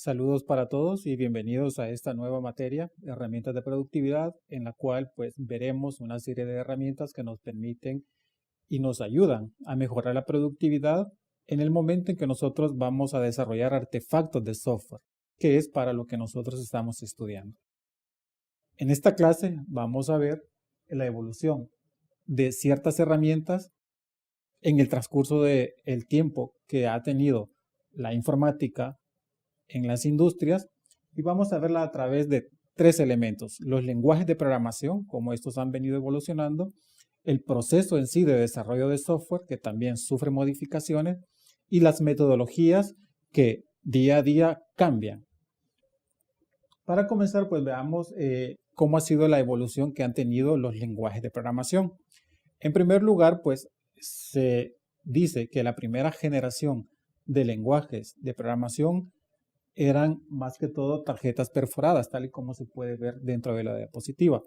Saludos para todos y bienvenidos a esta nueva materia, herramientas de productividad, en la cual pues veremos una serie de herramientas que nos permiten y nos ayudan a mejorar la productividad en el momento en que nosotros vamos a desarrollar artefactos de software, que es para lo que nosotros estamos estudiando. En esta clase vamos a ver la evolución de ciertas herramientas en el transcurso del tiempo que ha tenido la informática en las industrias y vamos a verla a través de tres elementos: los lenguajes de programación, cómo estos han venido evolucionando, el proceso en sí de desarrollo de software, que también sufre modificaciones, y las metodologías que día a día cambian. Para comenzar, pues veamos cómo ha sido la evolución que han tenido los lenguajes de programación. En primer lugar, pues se dice que la primera generación de lenguajes de programación eran más que todo tarjetas perforadas, tal y como se puede ver dentro de la diapositiva.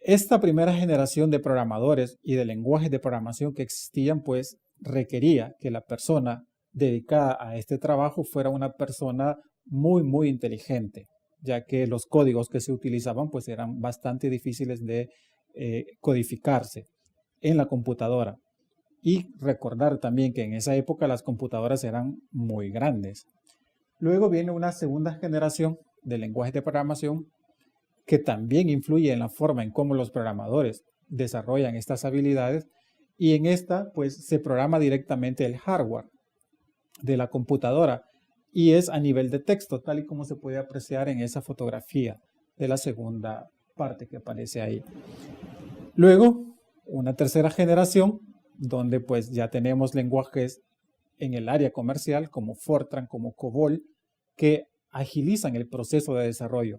Esta primera generación de programadores y de lenguajes de programación que existían, pues requería que la persona dedicada a este trabajo fuera una persona muy inteligente, ya que los códigos que se utilizaban pues eran bastante difíciles de codificarse en la computadora. Y recordar también que en esa época las computadoras eran muy grandes. Luego viene una segunda generación de lenguajes de programación que también influye en la forma en cómo los programadores desarrollan estas habilidades, y en esta pues se programa directamente el hardware de la computadora y es a nivel de texto, tal y como se puede apreciar en esa fotografía de la segunda parte que aparece ahí. Luego, una tercera generación donde pues ya tenemos lenguajes en el área comercial como Fortran, como COBOL, que agilizan el proceso de desarrollo.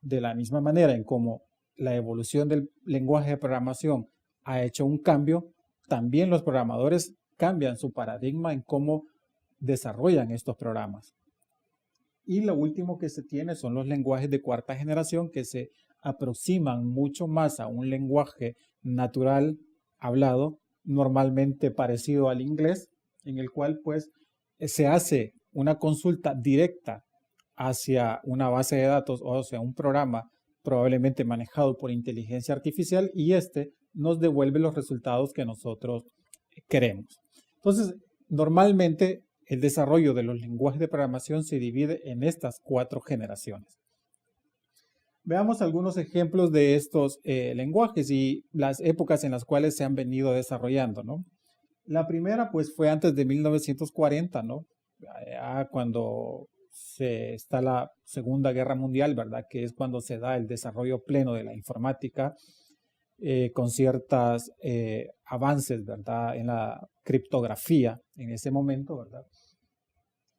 De la misma manera en cómo la evolución del lenguaje de programación ha hecho un cambio, también los programadores cambian su paradigma en cómo desarrollan estos programas. Y lo último que se tiene son los lenguajes de cuarta generación, que se aproximan mucho más a un lenguaje natural hablado, normalmente parecido al inglés, en el cual pues se hace una consulta directa hacia una base de datos o hacia un programa probablemente manejado por inteligencia artificial, y este nos devuelve los resultados que nosotros queremos. Entonces, normalmente el desarrollo de los lenguajes de programación se divide en estas cuatro generaciones. Veamos algunos ejemplos de estos lenguajes y las épocas en las cuales se han venido desarrollando, ¿no? La primera pues fue antes de 1940, ¿no? Cuando está la Segunda Guerra Mundial, ¿verdad? Que es cuando se da el desarrollo pleno de la informática, con ciertos avances, ¿verdad? En la criptografía en ese momento, ¿verdad?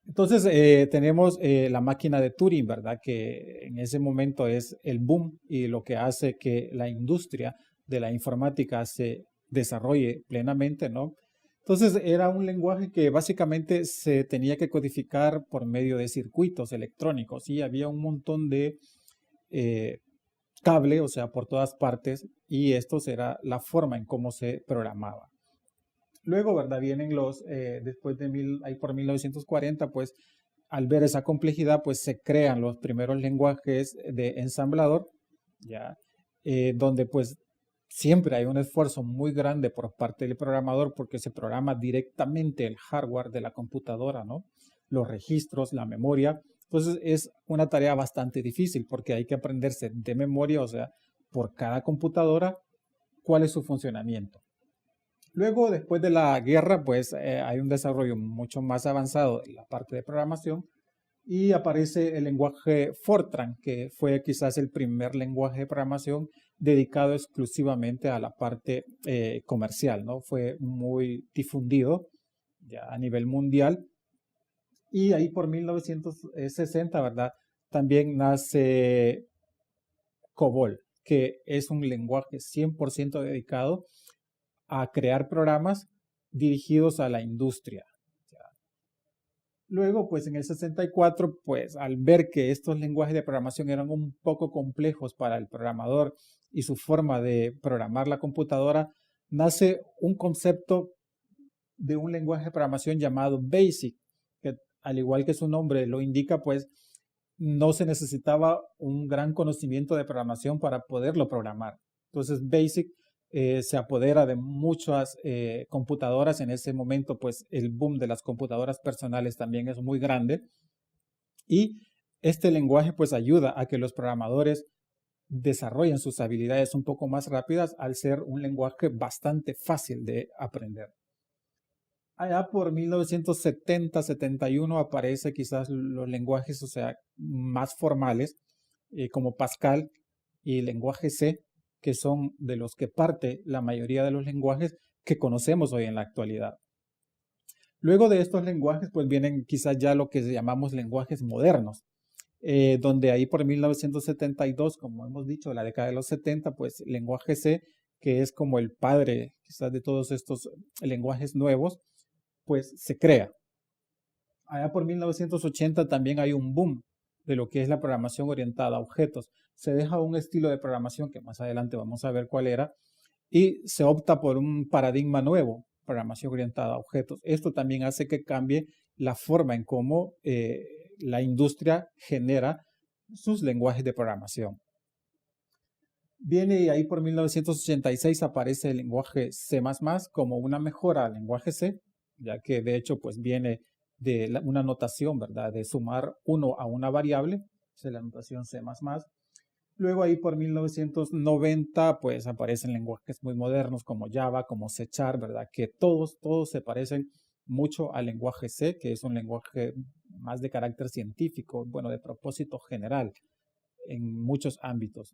Entonces tenemos la máquina de Turing, ¿verdad? Que en ese momento es el boom y lo que hace que la industria de la informática se desarrolle plenamente, ¿no? Entonces era un lenguaje que básicamente se tenía que codificar por medio de circuitos electrónicos y había un montón de cable, o sea, por todas partes, y esto era la forma en cómo se programaba. Luego, ¿verdad? Vienen después de ahí por 1940, pues al ver esa complejidad, pues se crean los primeros lenguajes de ensamblador, ¿ya? Donde pues siempre hay un esfuerzo muy grande por parte del programador porque se programa directamente el hardware de la computadora, ¿no? Los registros, la memoria. Entonces es una tarea bastante difícil porque hay que aprenderse de memoria, o sea, por cada computadora, cuál es su funcionamiento. Luego, después de la guerra, pues hay un desarrollo mucho más avanzado en la parte de programación y aparece el lenguaje Fortran, que fue quizás el primer lenguaje de programación dedicado exclusivamente a la parte comercial, ¿no? Fue muy difundido ya a nivel mundial. Y ahí por 1960, ¿verdad? También nace COBOL, que es un lenguaje 100% dedicado a crear programas dirigidos a la industria. Luego, pues en el 64, pues al ver que estos lenguajes de programación eran un poco complejos para el programador y su forma de programar la computadora, nace un concepto de un lenguaje de programación llamado BASIC, que al igual que su nombre lo indica, pues no se necesitaba un gran conocimiento de programación para poderlo programar. Entonces BASIC se apodera de muchas computadoras. En ese momento, pues el boom de las computadoras personales también es muy grande. Y este lenguaje pues ayuda a que los programadores desarrollen sus habilidades un poco más rápidas al ser un lenguaje bastante fácil de aprender. Allá por 1970-71 aparece quizás los lenguajes, o sea, más formales, como Pascal y el lenguaje C, que son de los que parte la mayoría de los lenguajes que conocemos hoy en la actualidad. Luego de estos lenguajes, pues vienen quizás ya lo que llamamos lenguajes modernos, donde ahí por 1972, como hemos dicho, la década de los 70, pues el lenguaje C, que es como el padre quizás de todos estos lenguajes nuevos, pues se crea. Allá por 1980 también hay un boom de lo que es la programación orientada a objetos. Se deja un estilo de programación que más adelante vamos a ver cuál era y se opta por un paradigma nuevo, programación orientada a objetos. Esto también hace que cambie la forma en cómo la industria genera sus lenguajes de programación. Viene ahí por 1986 aparece el lenguaje C++ como una mejora al lenguaje C, ya que de hecho pues viene de una notación, ¿verdad? De sumar 1 a una variable, esa es la notación C++. Luego ahí por 1990 pues aparecen lenguajes muy modernos como Java, como C#, ¿verdad? Que todos se parecen mucho al lenguaje C, que es un lenguaje más de carácter científico, bueno, de propósito general en muchos ámbitos.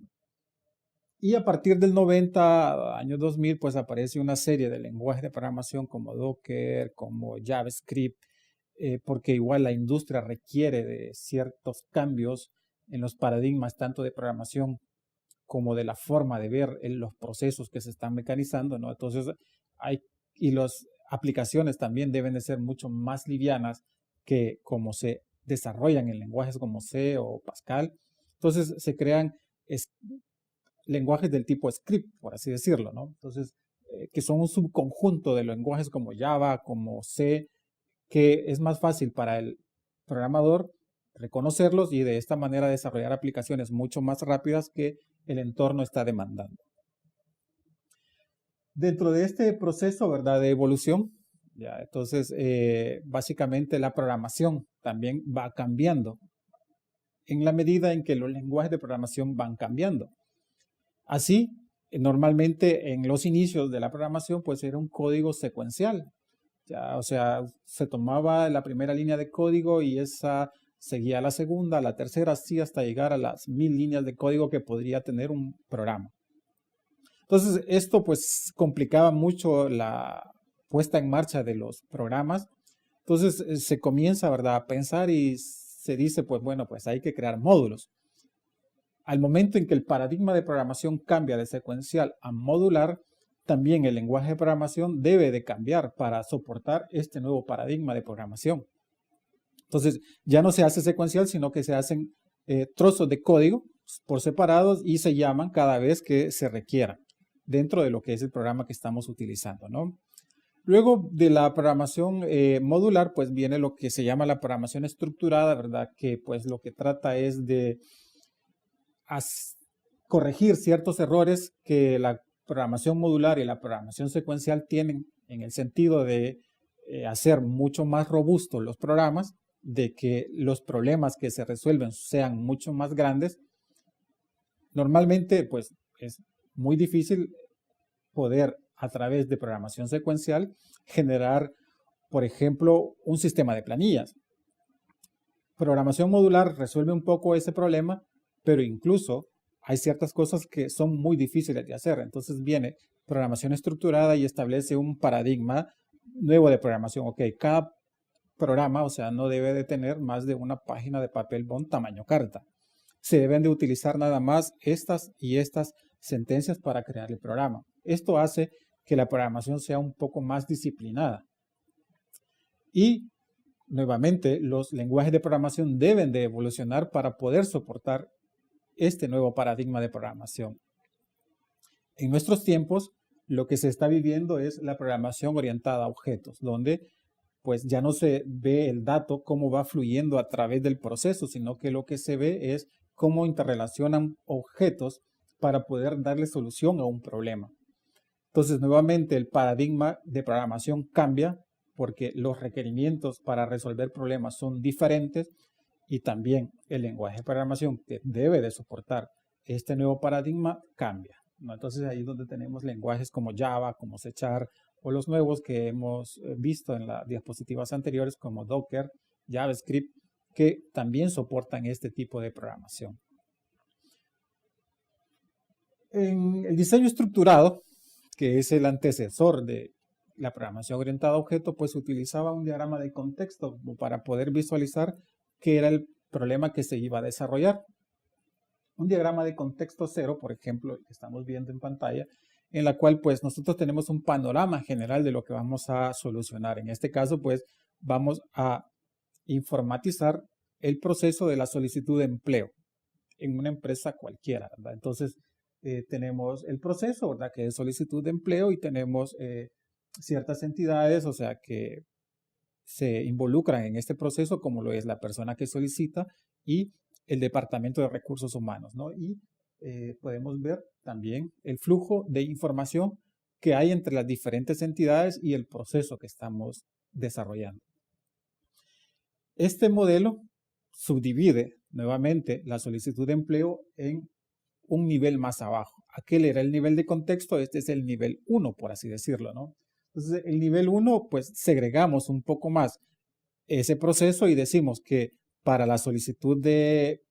Y a partir del 90, año 2000, pues aparece una serie de lenguajes de programación como Docker, como JavaScript, porque igual la industria requiere de ciertos cambios en los paradigmas tanto de programación como de la forma de ver en los procesos que se están mecanizando, ¿no? Entonces, las aplicaciones también deben de ser mucho más livianas que como se desarrollan en lenguajes como C o Pascal. Entonces, se crean lenguajes del tipo script, por así decirlo, ¿no? Entonces, que son un subconjunto de lenguajes como Java, como C, que es más fácil para el programador reconocerlos y de esta manera desarrollar aplicaciones mucho más rápidas que el entorno está demandando. Dentro de este proceso, ¿verdad?, de evolución, ya, entonces, básicamente la programación también va cambiando en la medida en que los lenguajes de programación van cambiando. Así, normalmente en los inicios de la programación, pues era un código secuencial. Ya, o sea, se tomaba la primera línea de código y esa seguía la segunda, la tercera, así hasta llegar a las 1000 líneas de código que podría tener un programa. Entonces, esto pues complicaba mucho la puesta en marcha de los programas. Entonces, se comienza, ¿verdad?, a pensar y se dice, pues bueno, pues hay que crear módulos. Al momento en que el paradigma de programación cambia de secuencial a modular, también el lenguaje de programación debe de cambiar para soportar este nuevo paradigma de programación. Entonces, ya no se hace secuencial, sino que se hacen trozos de código por separados y se llaman cada vez que se requiera dentro de lo que es el programa que estamos utilizando, ¿no? Luego de la programación modular, pues viene lo que se llama la programación estructurada, ¿verdad? Que pues lo que trata es de corregir ciertos errores que la programación modular y la programación secuencial tienen en el sentido de hacer mucho más robustos los programas, de que los problemas que se resuelven sean mucho más grandes. Normalmente, pues es muy difícil poder a través de programación secuencial generar, por ejemplo, un sistema de planillas. Programación modular resuelve un poco ese problema, pero incluso hay ciertas cosas que son muy difíciles de hacer. Entonces viene programación estructurada y establece un paradigma nuevo de programación. Ok, cada programa, o sea, no debe de tener más de una página de papel bond tamaño carta. Se deben de utilizar nada más estas y estas sentencias para crear el programa. Esto hace que la programación sea un poco más disciplinada. Y nuevamente, los lenguajes de programación deben de evolucionar para poder soportar este nuevo paradigma de programación. En nuestros tiempos, lo que se está viviendo es la programación orientada a objetos, donde pues ya no se ve el dato cómo va fluyendo a través del proceso, sino que lo que se ve es cómo interrelacionan objetos para poder darle solución a un problema. Entonces, nuevamente, el paradigma de programación cambia porque los requerimientos para resolver problemas son diferentes y también el lenguaje de programación que debe de soportar este nuevo paradigma cambia, ¿no? Entonces, ahí es donde tenemos lenguajes como Java, como C# o los nuevos que hemos visto en las diapositivas anteriores como Docker, JavaScript, que también soportan este tipo de programación. En el diseño estructurado, que es el antecesor de la programación orientada a objetos, pues se utilizaba un diagrama de contexto para poder visualizar qué era el problema que se iba a desarrollar. Un diagrama de contexto cero, por ejemplo, el que estamos viendo en pantalla, en la cual pues nosotros tenemos un panorama general de lo que vamos a solucionar. En este caso pues vamos a informatizar el proceso de la solicitud de empleo en una empresa cualquiera, ¿verdad? Entonces tenemos el proceso, ¿verdad? Que es solicitud de empleo y tenemos ciertas entidades, o sea, que se involucran en este proceso, como lo es la persona que solicita y el Departamento de Recursos Humanos, ¿no? Y podemos ver también el flujo de información que hay entre las diferentes entidades y el proceso que estamos desarrollando. Este modelo subdivide nuevamente la solicitud de empleo en un nivel más abajo. Aquel era el nivel de contexto, este es el nivel 1, por así decirlo, ¿no? Entonces, el nivel 1, pues segregamos un poco más ese proceso y decimos que para la solicitud de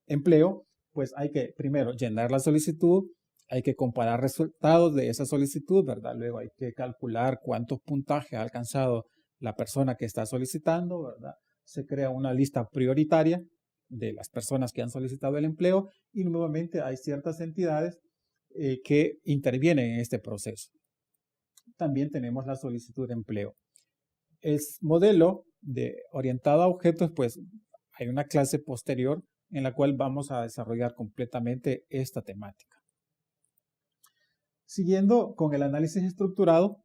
empleo, pues hay que primero llenar la solicitud, hay que comparar resultados de esa solicitud, ¿verdad? Luego hay que calcular cuántos puntajes ha alcanzado la persona que está solicitando, ¿verdad? Se crea una lista prioritaria de las personas que han solicitado el empleo y nuevamente hay ciertas entidades que intervienen en este proceso. También tenemos la solicitud de empleo. El modelo orientado a objetos, pues hay una clase posterior en la cual vamos a desarrollar completamente esta temática. Siguiendo con el análisis estructurado,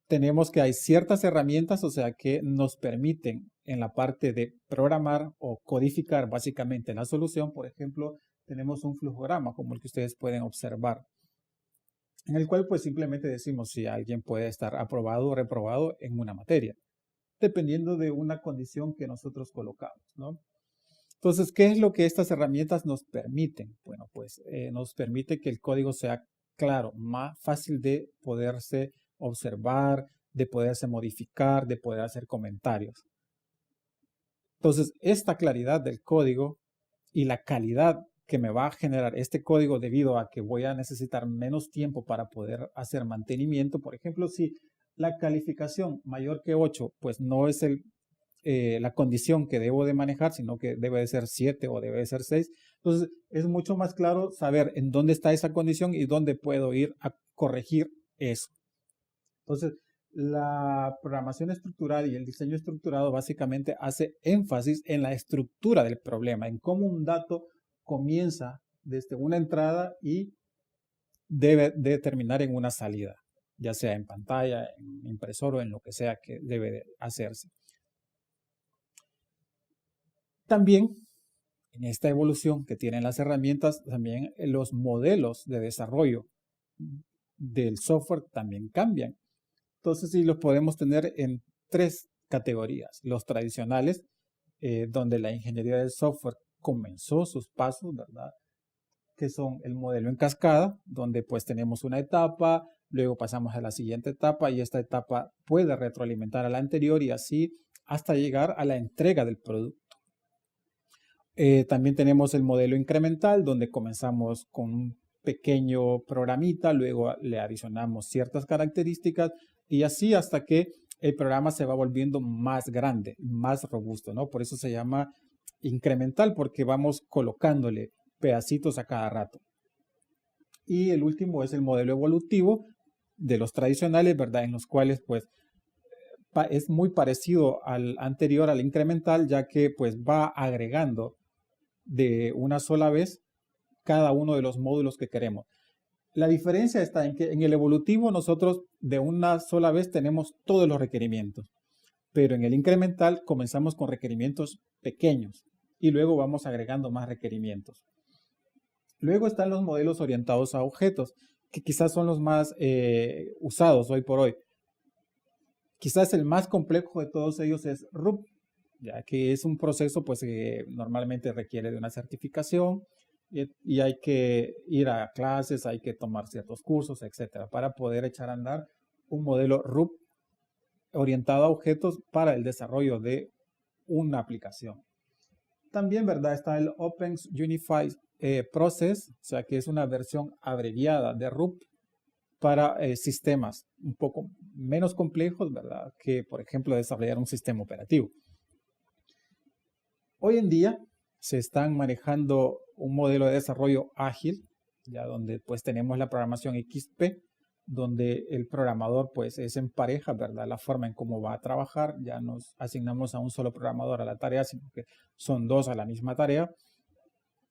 tenemos que hay ciertas herramientas, o sea, que nos permiten en la parte de programar o codificar básicamente la solución. Por ejemplo, tenemos un flujograma como el que ustedes pueden observar, en el cual pues simplemente decimos si alguien puede estar aprobado o reprobado en una materia, dependiendo de una condición que nosotros colocamos, ¿no? Entonces, ¿qué es lo que estas herramientas nos permiten? Bueno, pues nos permite que el código sea claro, más fácil de poderse observar, de poderse modificar, de poder hacer comentarios. Entonces, esta claridad del código y la calidad que me va a generar este código debido a que voy a necesitar menos tiempo para poder hacer mantenimiento. Por ejemplo, si la calificación mayor que 8, pues no es la condición que debo de manejar, sino que debe de ser 7 o debe de ser 6. Entonces, es mucho más claro saber en dónde está esa condición y dónde puedo ir a corregir eso. Entonces, la programación estructural y el diseño estructurado básicamente hace énfasis en la estructura del problema, en cómo un dato comienza desde una entrada y debe de terminar en una salida, ya sea en pantalla, en impresor o en lo que sea que debe de hacerse. También, en esta evolución que tienen las herramientas, también los modelos de desarrollo del software también cambian. Entonces, sí, los podemos tener en 3 categorías. Los tradicionales, donde la ingeniería del software comenzó sus pasos, ¿verdad? Que son el modelo en cascada, donde pues tenemos una etapa, luego pasamos a la siguiente etapa y esta etapa puede retroalimentar a la anterior y así hasta llegar a la entrega del producto. También tenemos el modelo incremental, donde comenzamos con un pequeño programita, luego le adicionamos ciertas características y así hasta que el programa se va volviendo más grande, más robusto, ¿no? Por eso se llama incremental, porque vamos colocándole pedacitos a cada rato. Y el último es el modelo evolutivo de los tradicionales, ¿verdad? En los cuales pues es muy parecido al anterior, al incremental, ya que pues va agregando de una sola vez cada uno de los módulos que queremos. La diferencia está en que en el evolutivo nosotros de una sola vez tenemos todos los requerimientos. pero en el incremental comenzamos con requerimientos pequeños y luego vamos agregando más requerimientos. Luego están los modelos orientados a objetos, que quizás son los más usados hoy por hoy. Quizás el más complejo de todos ellos es RUP, ya que es un proceso pues, que normalmente requiere de una certificación y hay que ir a clases, hay que tomar ciertos cursos, etcétera, para poder echar a andar un modelo RUP orientado a objetos para el desarrollo de una aplicación. También, ¿verdad? Está el Open Unified Process, o sea que es una versión abreviada de RUP para sistemas un poco menos complejos, ¿verdad? Que, por ejemplo, desarrollar un sistema operativo. Hoy en día se están manejando un modelo de desarrollo ágil, ya donde pues tenemos la programación XP, donde el programador pues es en pareja, ¿verdad? La forma en cómo va a trabajar, ya nos asignamos a un solo programador a la tarea, sino que son dos a la misma tarea,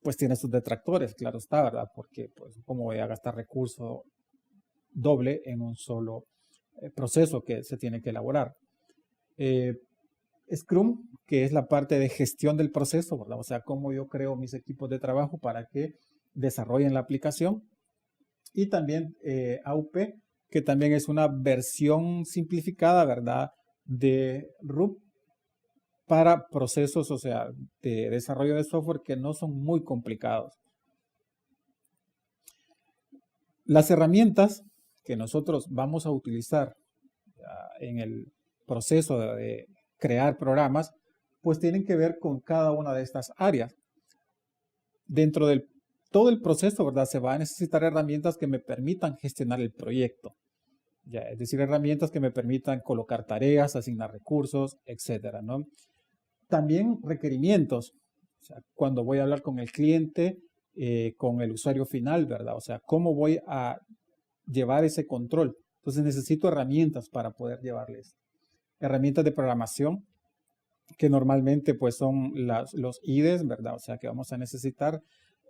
pues tiene sus detractores, claro está, ¿verdad? Porque pues cómo voy a gastar recurso doble en un solo proceso que se tiene que elaborar. Scrum, que es la parte de gestión del proceso, ¿verdad? O sea, cómo yo creo mis equipos de trabajo para que desarrollen la aplicación. Y también AUP, que también es una versión simplificada, ¿verdad? De RUP para procesos, o sea, de desarrollo de software que no son muy complicados. Las herramientas que nosotros vamos a utilizar en el proceso de crear programas, pues tienen que ver con cada una de estas áreas. Dentro de todo el proceso, ¿verdad? Se va a necesitar herramientas que me permitan gestionar el proyecto. Ya, es decir, herramientas que me permitan colocar tareas, asignar recursos, etcétera, ¿no? También requerimientos. O sea, cuando voy a hablar con el cliente, con el usuario final, ¿verdad? O sea, cómo voy a llevar ese control. Entonces necesito herramientas para poder llevarles. Herramientas de programación, que normalmente pues son los IDEs, ¿verdad? O sea que vamos a necesitar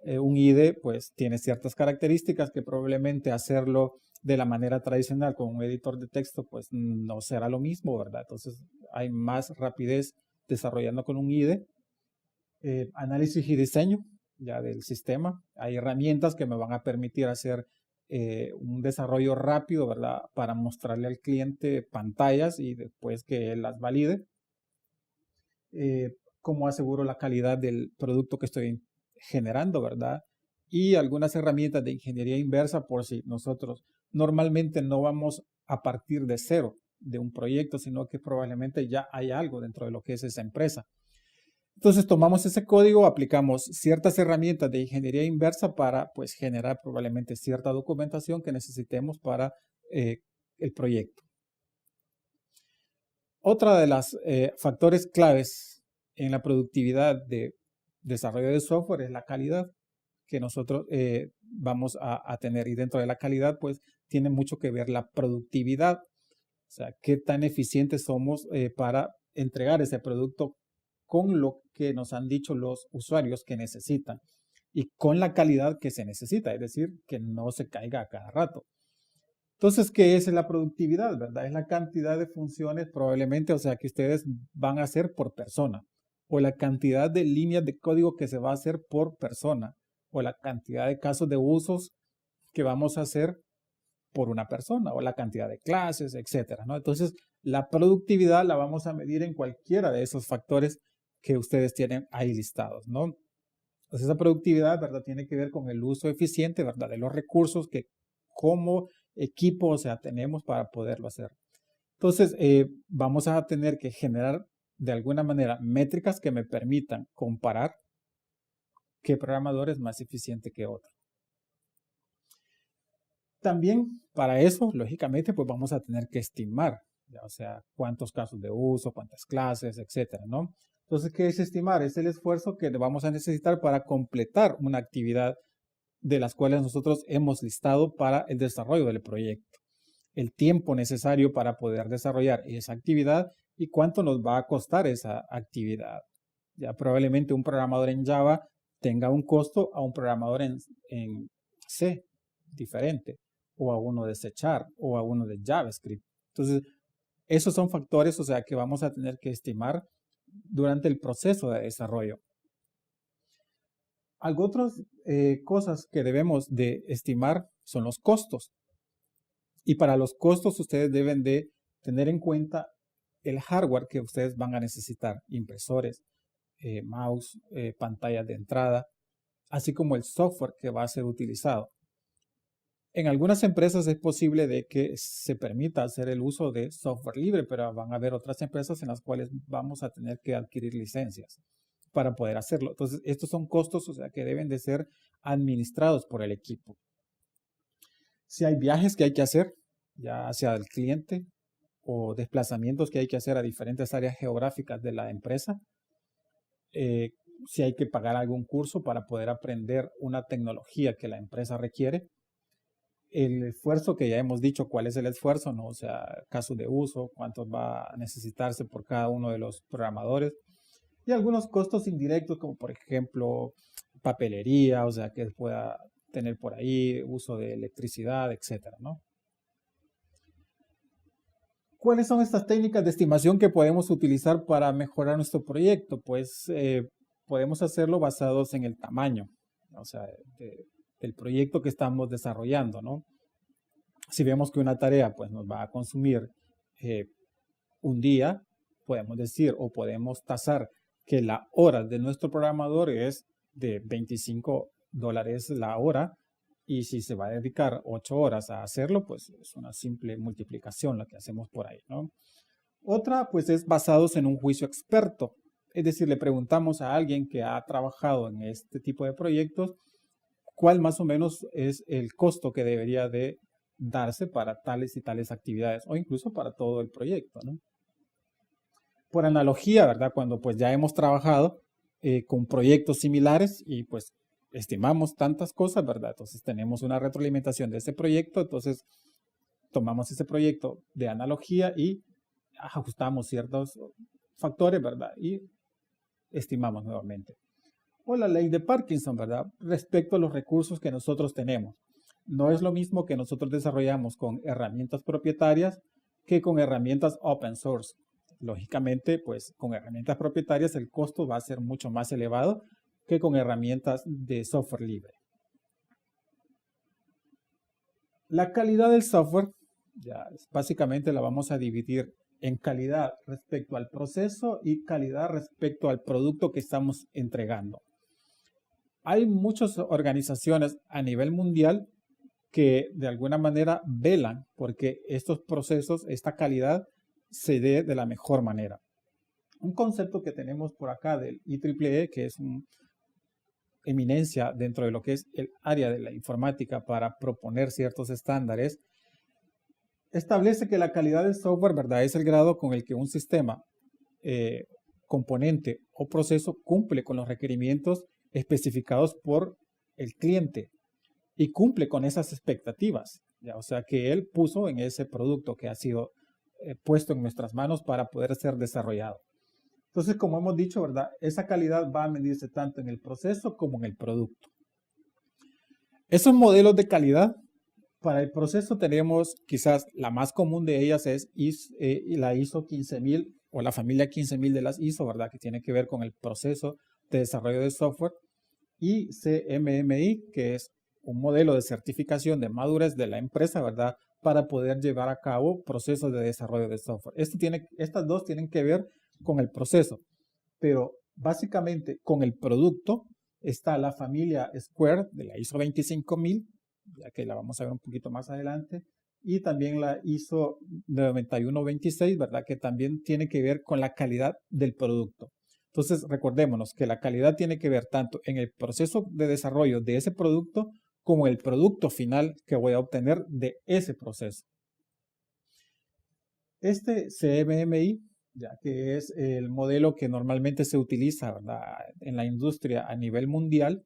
un IDE, pues tiene ciertas características que probablemente hacerlo de la manera tradicional con un editor de texto pues no será lo mismo, ¿verdad? Entonces hay más rapidez desarrollando con un IDE. Análisis y diseño ya del sistema. Hay herramientas que me van a permitir hacer un desarrollo rápido, ¿verdad? Para mostrarle al cliente pantallas y después que él las valide. Cómo aseguro la calidad del producto que estoy generando, ¿verdad? Y algunas herramientas de ingeniería inversa por si nosotros normalmente no vamos a partir de cero de un proyecto, sino que probablemente ya hay algo dentro de lo que es esa empresa. Entonces tomamos ese código, aplicamos ciertas herramientas de ingeniería inversa para pues generar probablemente cierta documentación que necesitemos para el proyecto. Otra de los factores claves en la productividad de desarrollo de software es la calidad que nosotros vamos a tener. Y dentro de la calidad, pues, tiene mucho que ver la productividad. O sea, qué tan eficientes somos para entregar ese producto con lo que nos han dicho los usuarios que necesitan y con la calidad que se necesita, es decir, que no se caiga a cada rato. Entonces, ¿qué es la productividad, verdad? Es la cantidad de funciones probablemente, o sea, que ustedes van a hacer por persona, o la cantidad de líneas de código que se va a hacer por persona, o la cantidad de casos de usos que vamos a hacer por una persona, o la cantidad de clases, etcétera, ¿no? Entonces, la productividad la vamos a medir en cualquiera de esos factores que ustedes tienen ahí listados, ¿no? Entonces, esa productividad, ¿verdad? Tiene que ver con el uso eficiente, ¿verdad? De los recursos que como equipo, o sea, tenemos para poderlo hacer. Entonces, vamos a tener que generar de alguna manera métricas que me permitan comparar qué programador es más eficiente que otro. También para eso, lógicamente, pues vamos a tener que estimar, ¿ya? O sea, cuántos casos de uso, cuántas clases, etcétera, ¿no? Entonces, ¿qué es estimar? Es el esfuerzo que vamos a necesitar para completar una actividad de las cuales nosotros hemos listado para el desarrollo del proyecto. El tiempo necesario para poder desarrollar esa actividad y cuánto nos va a costar esa actividad. Ya probablemente un programador en Java tenga un costo a un programador en C diferente, o a uno de C# o a uno de JavaScript. Entonces, Esos son factores, o sea, que vamos a tener que estimar durante el proceso de desarrollo. Algo otras cosas que debemos de estimar son los costos. Y para los costos ustedes deben de tener en cuenta el hardware que ustedes van a necesitar, impresores, mouse, pantallas de entrada, así como el software que va a ser utilizado. En algunas empresas es posible de que se permita hacer el uso de software libre, pero van a haber otras empresas en las cuales vamos a tener que adquirir licencias para poder hacerlo. Entonces, estos son costos, o sea, que deben de ser administrados por el equipo. Si hay viajes que hay que hacer, ya hacia el cliente, o desplazamientos que hay que hacer a diferentes áreas geográficas de la empresa, si hay que pagar algún curso para poder aprender una tecnología que la empresa requiere, el esfuerzo que ya hemos dicho, cuál es el esfuerzo, ¿no? O sea, casos de uso, cuánto va a necesitarse por cada uno de los programadores, y algunos costos indirectos, como por ejemplo papelería, o sea, que pueda tener por ahí uso de electricidad, etcétera, ¿no? ¿Cuáles son estas técnicas de estimación que podemos utilizar para mejorar nuestro proyecto? Pues podemos hacerlo basados en el tamaño, o sea, del proyecto que estamos desarrollando, ¿no? Si vemos que una tarea pues, nos va a consumir un día, podemos decir o podemos tasar que la hora de nuestro programador es de $25 la hora, y si se va a dedicar 8 horas a hacerlo, pues es una simple multiplicación la que hacemos por ahí, ¿no? Otra, pues es basados en un juicio experto. Es decir, le preguntamos a alguien que ha trabajado en este tipo de proyectos cuál más o menos es el costo que debería de darse para tales y tales actividades o incluso para todo el proyecto, ¿no? Por analogía, ¿verdad? Cuando pues ya hemos trabajado con proyectos similares y pues estimamos tantas cosas, ¿verdad? Entonces tenemos una retroalimentación de ese proyecto, entonces tomamos ese proyecto de analogía y ajustamos ciertos factores, ¿verdad? Y estimamos nuevamente. O la ley de Parkinson, ¿verdad? Respecto a los recursos que nosotros tenemos. No es lo mismo que nosotros desarrollamos con herramientas propietarias que con herramientas open source. Lógicamente, pues con herramientas propietarias el costo va a ser mucho más elevado que con herramientas de software libre. La calidad del software, ya básicamente la vamos a dividir en calidad respecto al proceso y calidad respecto al producto que estamos entregando. Hay muchas organizaciones a nivel mundial que de alguna manera velan porque estos procesos, esta calidad, se dé de la mejor manera. Un concepto que tenemos por acá del IEEE, que es una eminencia dentro de lo que es el área de la informática para proponer ciertos estándares, establece que la calidad del software, ¿verdad?, es el grado con el que un sistema, componente o proceso cumple con los requerimientos especificados por el cliente y cumple con esas expectativas, ¿ya? O sea, que él puso en ese producto que ha sido puesto en nuestras manos para poder ser desarrollado. Entonces, como hemos dicho, ¿verdad?, esa calidad va a medirse tanto en el proceso como en el producto. Esos modelos de calidad, para el proceso tenemos quizás la más común de ellas es la ISO 15000 o la familia 15000 de las ISO, ¿verdad?, que tiene que ver con el proceso de desarrollo de software, y CMMI, que es un modelo de certificación de madurez de la empresa, ¿verdad?, para poder llevar a cabo procesos de desarrollo de software. Estas dos tienen que ver con el proceso, pero básicamente con el producto está la familia Square de la ISO 25000, ya que la vamos a ver un poquito más adelante, y también la ISO 9126, ¿verdad?, que también tiene que ver con la calidad del producto. Entonces, recordémonos que la calidad tiene que ver tanto en el proceso de desarrollo de ese producto como el producto final que voy a obtener de ese proceso. Este CMMI, ya que es el modelo que normalmente se utiliza, ¿verdad?, en la industria a nivel mundial,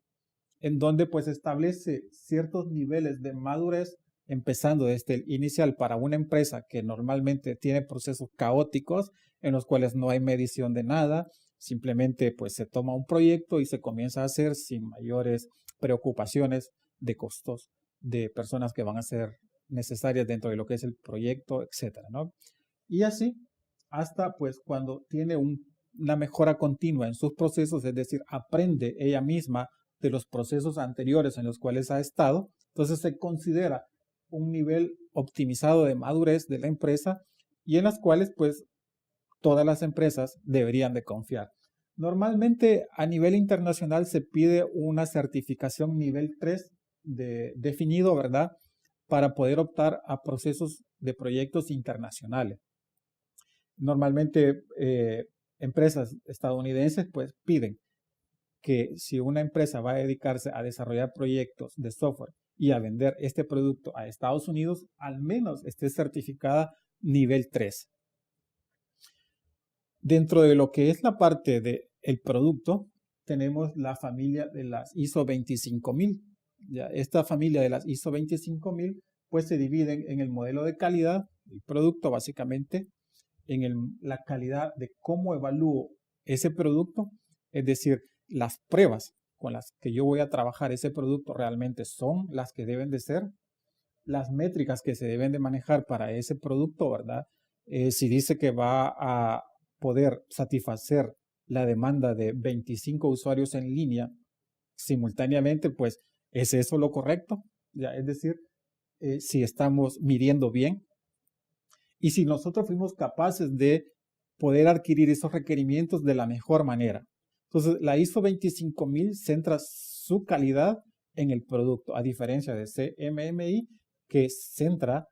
en donde pues establece ciertos niveles de madurez, empezando desde el inicial para una empresa que normalmente tiene procesos caóticos en los cuales no hay medición de nada, simplemente pues se toma un proyecto y se comienza a hacer sin mayores preocupaciones de costos, de personas que van a ser necesarias dentro de lo que es el proyecto, etcétera, ¿no? Y así hasta pues cuando tiene una mejora continua en sus procesos, es decir, aprende ella misma de los procesos anteriores en los cuales ha estado, entonces se considera un nivel optimizado de madurez de la empresa y en las cuales pues todas las empresas deberían de confiar. Normalmente a nivel internacional se pide una certificación nivel 3 definido, ¿verdad? Para poder optar a procesos de proyectos internacionales. Normalmente empresas estadounidenses pues piden que si una empresa va a dedicarse a desarrollar proyectos de software y a vender este producto a Estados Unidos, al menos esté certificada nivel 3. Dentro de lo que es la parte del producto, tenemos la familia de las ISO 25000. Ya, esta familia de las ISO 25000 pues se dividen en el modelo de calidad, el producto básicamente, en la calidad de cómo evalúo ese producto, es decir, las pruebas con las que yo voy a trabajar ese producto realmente son las que deben de ser, las métricas que se deben de manejar para ese producto, ¿verdad? Si dice que va a poder satisfacer la demanda de 25 usuarios en línea simultáneamente, pues ¿es eso lo correcto? Ya, es decir, si estamos midiendo bien y si nosotros fuimos capaces de poder adquirir esos requerimientos de la mejor manera. Entonces, la ISO 25000 centra su calidad en el producto, a diferencia de CMMI, que centra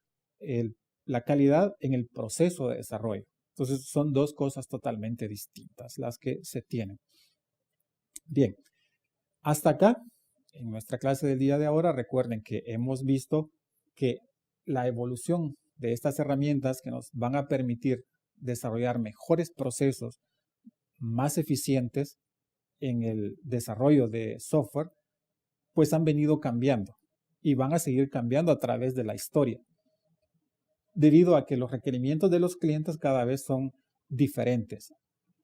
la calidad en el proceso de desarrollo. Entonces, son dos cosas totalmente distintas las que se tienen. Bien, hasta acá, en nuestra clase del día de ahora, recuerden que hemos visto que la evolución de estas herramientas que nos van a permitir desarrollar mejores procesos más eficientes en el desarrollo de software, pues han venido cambiando y van a seguir cambiando a través de la historia, debido a que los requerimientos de los clientes cada vez son diferentes.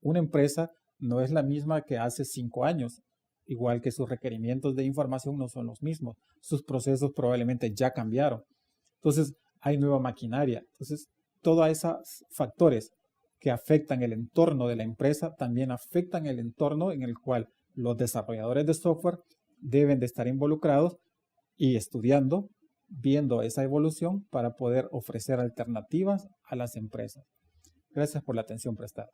Una empresa no es la misma que hace 5 años, igual que sus requerimientos de información no son los mismos. Sus procesos probablemente ya cambiaron. Entonces, hay nueva maquinaria. Entonces, todos esos factores que afectan el entorno de la empresa también afectan el entorno en el cual los desarrolladores de software deben de estar involucrados y estudiando, viendo esa evolución para poder ofrecer alternativas a las empresas. Gracias por la atención prestada.